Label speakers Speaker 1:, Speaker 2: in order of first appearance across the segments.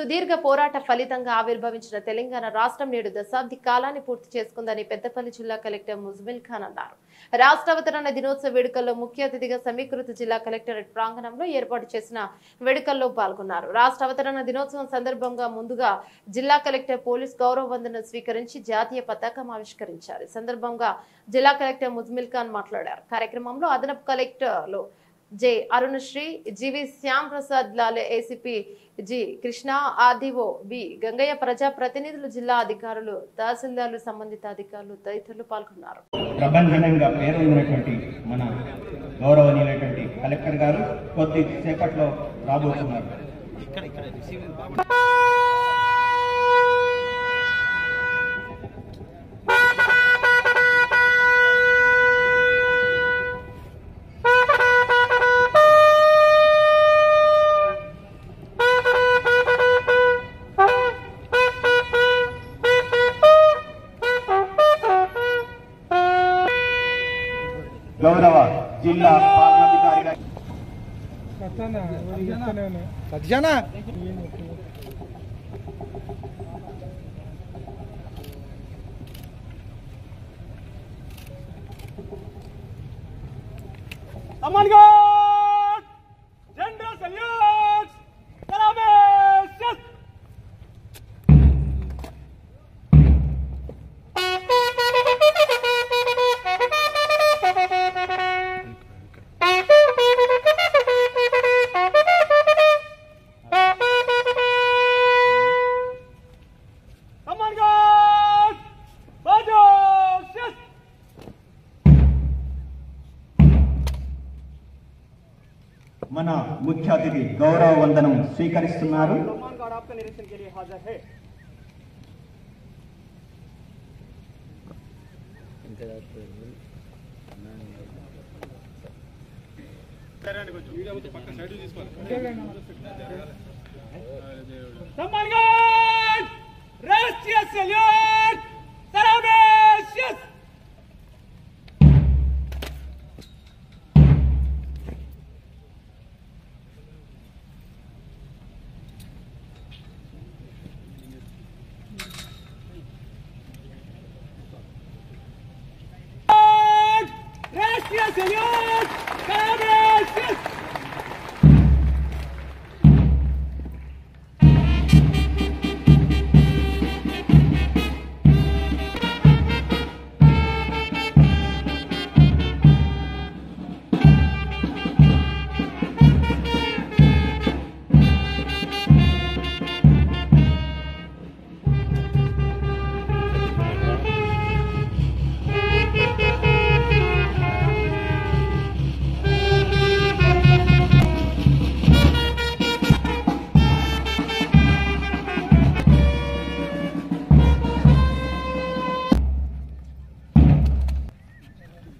Speaker 1: సుదీర్ఘ పోరాట ఫలితంగా ఆవిర్భవించిన తెలంగాణ రాష్ట్రం నేడు దశాబ్ది కాలాన్ని పూర్తి చేసుకుందని పెద్దపల్లి జిల్లా కలెక్టర్ ముజ్మిల్ ఖాన్ అన్నారు. రాష్ట్ర అవతరణ దినోత్సవ వేడుకల్లో ముఖ్య అతిథిగా సమీకృత జిల్లా కలెక్టరేట్ ప్రాంగణంలో ఏర్పాటు చేసిన వేడుకల్లో పాల్గొన్నారు. రాష్ట్ర అవతరణ దినోత్సవం సందర్భంగా ముందుగా జిల్లా కలెక్టర్ పోలీస్ గౌరవ వందనం స్వీకరించి జాతీయ పతాకం ఆవిష్కరించారు. ఈ సందర్భంగా జిల్లా కలెక్టర్ ముజ్మిల్ ఖాన్ మాట్లాడారు. కార్యక్రమంలో అదనపు కలెక్టర్లు J Arunasri, GV Shyam Prasad Lale, ACP G Krishna, RDO B Gangaiah, ప్రజా ప్రతినిధులు, జిల్లా అధికారులు, తహసీల్దార్లు, సంబంధిత అధికారులు తదితరులు పాల్గొన్నారు.
Speaker 2: ప్రబంధనంగా పేరొందినటువంటి మన గౌరవనీయులైనటువంటి కలెక్టర్ గారు కొద్ది సేపట్లో రాబోతున్నారు. గౌరవ జిల్లా పాలనాధికారిగా మన ముఖ్య అతిథి గౌరవ వందనం స్వీకరిస్తున్నారు.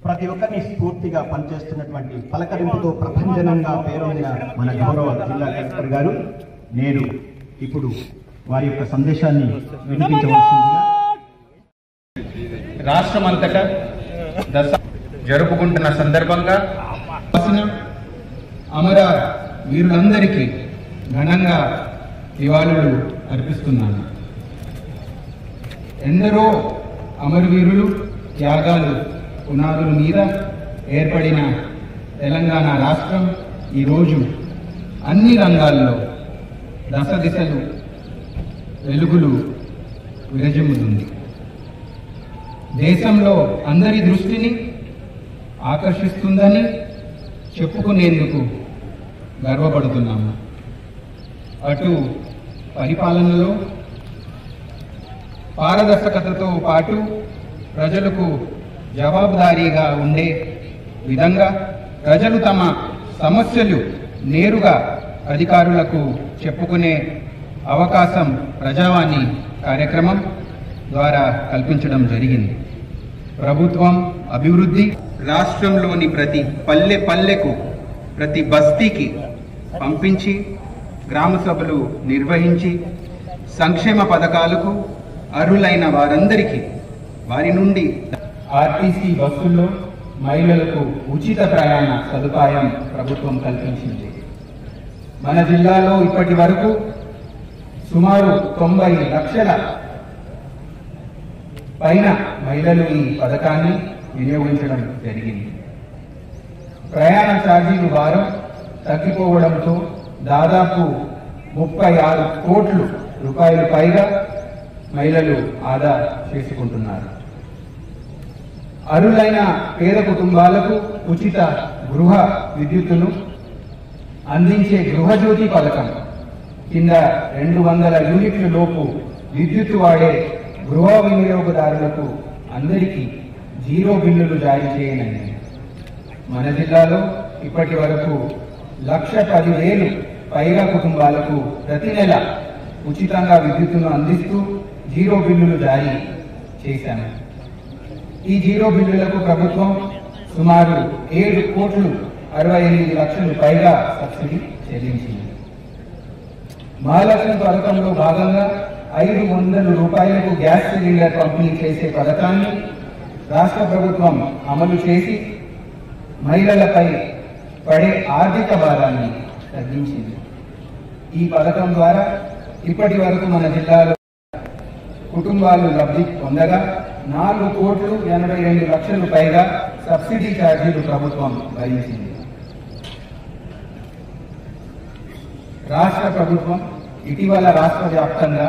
Speaker 2: ప్రతి ఒక్కరిని స్ఫూర్తిగా పనిచేస్తున్నటువంటి పలకరింపుతో ప్రపంచనంగా పేరొందిన మన గౌరవ జిల్లా కలెక్టర్ గారు నేడు ఇప్పుడు వారి యొక్క సందేశాన్ని వినిపించవలసిందిగా.
Speaker 3: రాష్ట్రమంతటా జరుపుకుంటున్న సందర్భంగా అమర వీరులందరికీ ఘనంగా నివాళులు అర్పిస్తున్నాను. ఎందరో అమరవీరులు త్యాగాలు పునాదుల మీద ఏర్పడిన తెలంగాణ రాష్ట్రం ఈరోజు అన్ని రంగాల్లో దశ దిశలు వెలుగులు విరజిమ్ముతుంది. దేశంలో అందరి దృష్టిని ఆకర్షిస్తుందని చెప్పుకునేందుకు గర్వపడుతున్నాము. అటు పరిపాలనలో పారదర్శకతతో పాటు ప్రజలకు జవాబుదారీగా ఉండే విధంగా ప్రజలు తమ సమస్యలు నేరుగా అధికారులకు చెప్పుకునే అవకాశం ప్రజావాణి కార్యక్రమం ద్వారా కల్పించడం జరిగింది. ప్రభుత్వం అభివృద్ధి రాష్ట్రంలోని ప్రతి పల్లె పల్లెకు ప్రతి బస్తీకి పంపించి గ్రామ సభలు నిర్వహించి సంక్షేమ పథకాలకు అర్హులైన వారందరికీ వారి నుండి ఆర్టీసీ బస్సుల్లో మహిళలకు ఉచిత ప్రయాణ సదుపాయం ప్రభుత్వం కల్పించింది. మన జిల్లాలో ఇప్పటి వరకు సుమారు 90 లక్షల పైన మహిళలు ఈ పథకాన్ని వినియోగించడం జరిగింది. ప్రయాణ ఛార్జీలు భారం తగ్గిపోవడంతో దాదాపు 36 కోట్ల రూపాయలు పైగా మహిళలు ఆదా చేసుకుంటున్నారు. అరులైన పేద కుటుంబాలకు ఉచిత గృహ విద్యుత్తును అందించే గృహజ్యోతి పథకం కింద 200 యూనిట్ల లోపు విద్యుత్తు వాడే గృహ వినియోగదారులకు అందరికీ 0 బిల్లులు జారీ చేయనుంది. మన జిల్లాలో ఇప్పటి వరకు 1,10,000 పైగా కుటుంబాలకు ప్రతి నెల ఉచితంగా విద్యుత్తును అందిస్తూ 0 బిల్లులు జారీ చేశాము. ఈ 0 బిల్లులకు ప్రభుత్వం సుమారు 7,68 లక్షలు పైగా సబ్సిడీ చెల్లించింది. మహాలక్ష్మి పథకంలో భాగంగా 500 రూపాయలకు గ్యాస్ సిలిండర్ పంపిణీ చేసే పథకాన్ని రాష్ట్ర ప్రభుత్వం అమలు చేసి మహిళలపై పడే ఆర్థిక భారాన్ని తగ్గించింది. ఈ పథకం ద్వారా ఇప్పటి వరకు మన జిల్లాలో కుటుంబాలు లబ్ధి పొందగా 4,82 లక్షలు పైగా సబ్సిడీ ఛార్జీలు ప్రభుత్వం భరించింది. రాష్ట్ర ప్రభుత్వం ఇటీవల రాష్ట్ర వ్యాప్తంగా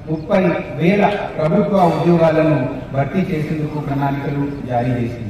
Speaker 3: 30,000 ప్రభుత్వ ఉద్యోగాలను భర్తీ చేసేందుకు ప్రణాళికలు జారీ చేసింది.